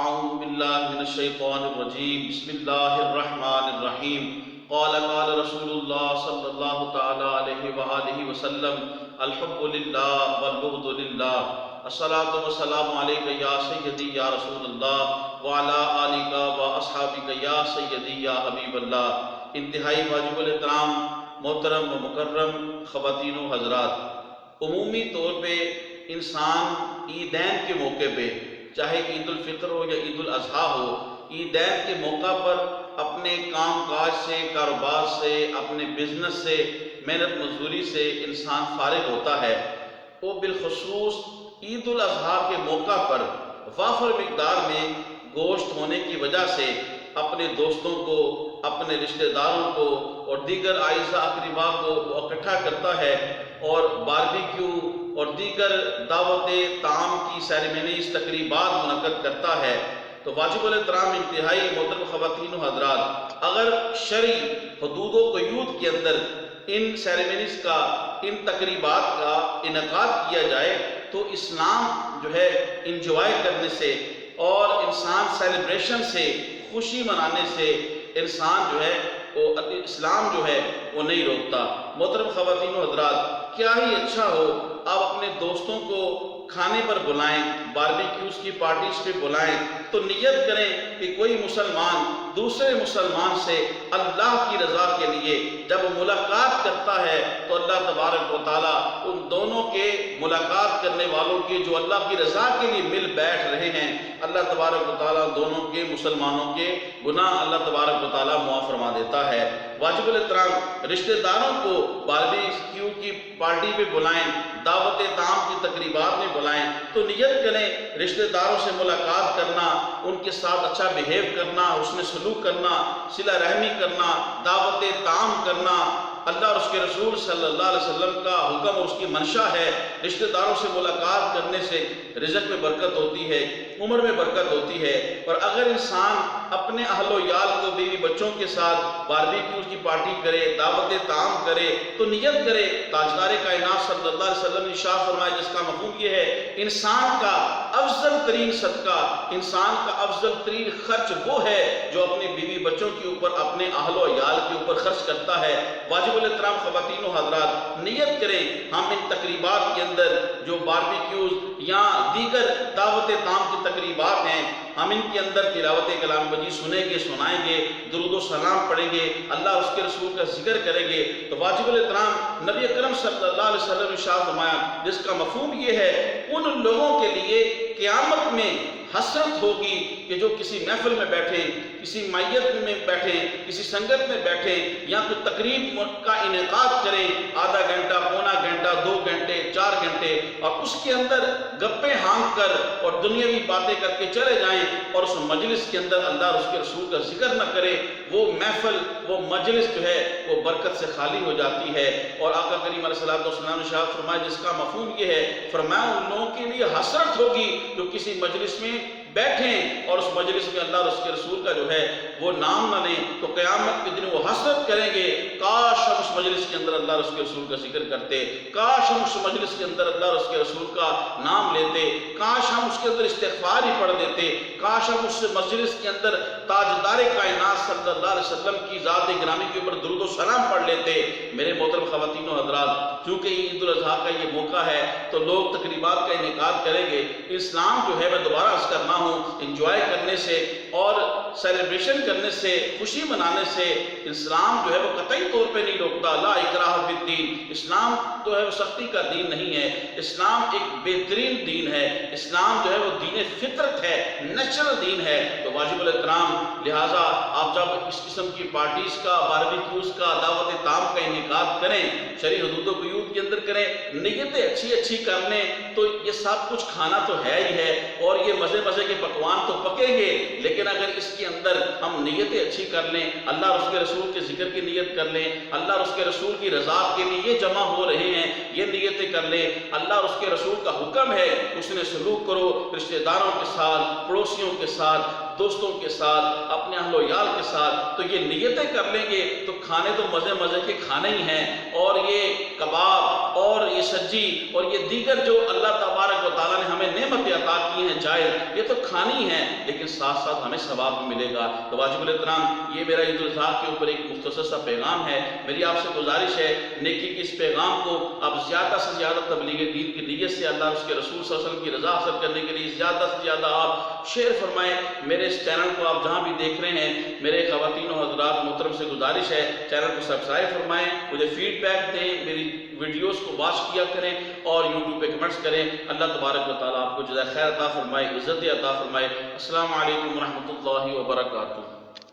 اعوذ باللہ من الشیطان الرجیم بسم اللہ الرحمن الرحیم قال رسول اللہ صلی اللہ تعالی علیہ وآلہ وسلم الحب للہ والبغض للہ الصلاۃ والسلام علیک یا سیدی یا رسول اللہ وعلی آلک واصحابک یا سیدی یا حبیب اللہ۔ انتہائی واجب الاحترام محترم و مکرم خواتین و حضرات، عمومی طور پہ انسان عیدین کے موقع پہ، چاہے عید الفطر ہو یا عید الاضحیٰ ہو، عیدین کے موقع پر اپنے کام کاج سے، کاروبار سے، اپنے بزنس سے، محنت مزدوری سے انسان فارغ ہوتا ہے۔ وہ بالخصوص عید الاضحیٰ کے موقع پر وافر مقدار میں گوشت ہونے کی وجہ سے اپنے دوستوں کو، اپنے رشتہ داروں کو اور دیگر اعزاء اقرباء کو وہ اکٹھا کرتا ہے اور باربیکیو اور دیگر دعوت طعام کی سیریمنیز، تقریبات منعقد کرتا ہے۔ تو واجب الاحترام انتہائی محترم خواتین و حضرات، اگر شرعی حدود و قیود کے اندر ان سیریمنیز کا، ان تقریبات کا انعقاد کیا جائے تو اسلام جو ہے انجوائے کرنے سے اور انسان سیلیبریشن سے، خوشی منانے سے انسان جو ہے وہ اسلام جو ہے وہ نہیں روکتا۔ محترم خواتین و حضرات، کیا ہی اچھا ہو آپ اپنے دوستوں کو کھانے پر بلائیں، باربیکیوز کی پارٹیز پہ بلائیں تو نیت کریں کہ کوئی مسلمان دوسرے مسلمان سے اللہ کی رضا کے لیے جب ملاقات کرتا ہے تو اللہ تبارک و تعالیٰ ان دونوں کے ملاقات کرنے والوں کے جو اللہ کی رضا کے لیے مل بیٹھ رہے ہیں، اللہ تبارک و تعالیٰ دونوں کے مسلمانوں کے گناہ اللہ تبارک و تعالیٰ معاف فرما دیتا ہے۔ واجب الاحترام رشتہ داروں کو باربیکیو کی پارٹی پہ بلائیں، دعوت طعام کی تقریبات میں بلائیں تو نیت کریں رشتہ داروں سے ملاقات کرنا، ان کے ساتھ اچھا بیہیو کرنا، حسن سلوک کرنا، صلہ رحمی کرنا، دعوت طعام کرنا۔ اللہ اور اس کے رسول صلی اللہ علیہ وسلم کا حکم اور اس کی منشا ہے، رشتہ داروں سے ملاقات کرنے سے رزق میں برکت ہوتی ہے، عمر میں برکت ہوتی ہے۔ اور اگر انسان اپنے اہل و عیال کو، بیوی بچوں کے ساتھ باربیکیوز کی پارٹی کرے، دعوت طعام کرے تو نیت کرے، تاجدار کائنات صلی اللہ علیہ وسلم نے ارشاد فرمایا جس کا مفہوم یہ ہے، انسان کا افضل ترین صدقہ، انسان کا افضل ترین خرچ وہ ہے جو اپنے بیوی بچوں کے اوپر، اپنے اہل و عیال کے اوپر خرچ کرتا ہے۔ واجب الاحترام خواتین و حضرات، نیت کریں ہم ان تقریبات کے اندر جو باربیکیوز یا دیگر دعوت طعام کی تقریبات ہیں، ہم ان کے اندر تلاوت کلام مجید سنیں گے، سنائیں گے، درود و سلام پڑھیں گے، اللہ اور اس کے رسول کا ذکر کریں گے تو واجب الاحترام نبی اکرم صلی اللہ علیہ وسلم نے ارشاد فرمایا جس کا مفہوم یہ ہے، ان لوگوں کے لیے قیامت میں حسرت ہوگی کہ جو کسی محفل میں بیٹھیں، کسی میت میں بیٹھیں، کسی سنگت میں بیٹھیں یا کوئی تقریب کا انعقاد کریں، آدھا گھنٹہ، پونا گھنٹہ، 2 گھنٹے، 4 گھنٹے، اور اس کے اندر گپیں ہانک کر اور دنیاوی باتیں کر کے چلے جائیں اور اس مجلس کے اندر اللہ اور اس کے رسول کا ذکر نہ کریں، وہ محفل، وہ مجلس جو ہے وہ برکت سے خالی ہو جاتی ہے۔ اور آقا کریم علیہ السلام نے ارشاد فرمایا جس کا مفہوم یہ ہے، فرمایا ان لوگوں کے لیے حسرت ہوگی جو کسی مجلس میں بیٹھیں اور اس مجلس میں اللہ اور اس کے رسول کا جو ہے وہ نام نہ لیں تو قیامت کے دن وہ حسرت کریں گے، کاش ہم اس مجلس کے اندر اللہ اور اس کے رسول کا ذکر کرتے، کاش ہم اس مجلس کے اندر اللہ اور اس کے رسول کا نام لیتے، کاش ہم اس کے اندر استغفار ہی پڑھ دیتے، کاش ہم اس مجلس کے اندر تاجدار کائنات صلی اللہ علیہ وسلم کی ذات گرامی کے اوپر درود و سلام پڑھ لیتے۔ میرے محترم خواتین و حضرات، چونکہ عید الاضحیٰ کا یہ موقع ہے تو لوگ تقریبات کا انعقاد کریں گے۔ اسلام جو ہے، میں دوبارہ عرض کرنا ہوں، انجوائے کرنے سے اور سیلیبریشن کرنے سے، خوشی منانے سے اسلام جو ہے وہ قطعی طور پہ نہیں روکتا۔ لا اکراہ فی الدین، اسلام جو ہے وہ سختی کا دین نہیں ہے، اسلام ایک بہترین دین ہے، اسلام جو ہے وہ دین فطرت ہے، نیچرل دین ہے۔ تو واجب الاحترام لہٰذا آپ جب اس قسم کی پارٹیز کا، باربیکیوز کا، دعوت طعام کا انعقاد کریں، شرعی حدود و قیود کے اندر کریں، نیتیں اچھی اچھی کر لیں تو یہ سب کچھ کھانا تو ہے ہی ہے اور یہ مزے مزے کے پکوان تو پکیں گے، لیکن اگر اس کے اندر ہم نیتیں اچھی کر لیں، اللہ اور اس کے رسول کے ذکر کی نیت کر لیں، اللہ اور اس کے رسول کی رضا کے لیے یہ جمع ہو رہے ہیں، یہ نیتیں کر لیں، اللہ اور اس کے رسول کا حکم ہے اس نے سلوک کرو رشتہ داروں کے ساتھ، پڑوسیوں کے ساتھ، دوستوں کے ساتھ، اپنے اہل و عیال کے ساتھ، تو یہ نیتیں کر لیں گے تو کھانے تو مزے مزے کے کھانے ہی ہیں، اور یہ کباب اور یہ سجی اور یہ دیگر جو اللہ تبارک و تعالیٰ نے ہمیں نعمتیں عطا کی ہیں جائز، یہ تو کھانی ہیں لیکن ساتھ ساتھ ہمیں ثواب بھی ملے گا۔ تو واجب الاحترام یہ میرا عید الاضحیٰ کے اوپر ایک مختصر سا پیغام ہے۔ میری آپ سے گزارش ہے نیکی کے اس پیغام کو آپ زیادہ سے زیادہ تبلیغ دین کی نیت سے اللہ اور اس کے رسول صلی اللہ علیہ وسلم کی رضا حاصل کرنے کے لیے زیادہ سے زیادہ آپ شیئر فرمائیں۔ میرے اس چینل کو آپ جہاں بھی دیکھ رہے ہیں، میرے خواتین و حضرات محترم سے گزارش ہے چینل کو سبسکرائب فرمائیں، مجھے فیڈ بیک دیں، میری ویڈیوز کو واچ کیا کریں اور یوٹیوب پہ کمنٹس کریں۔ اللہ تبارک و تعالیٰ آپ کو جزائے خیر عطا فرمائے، عزت عطا فرمائے۔ السلام علیکم ورحمۃ اللہ وبرکاتہ۔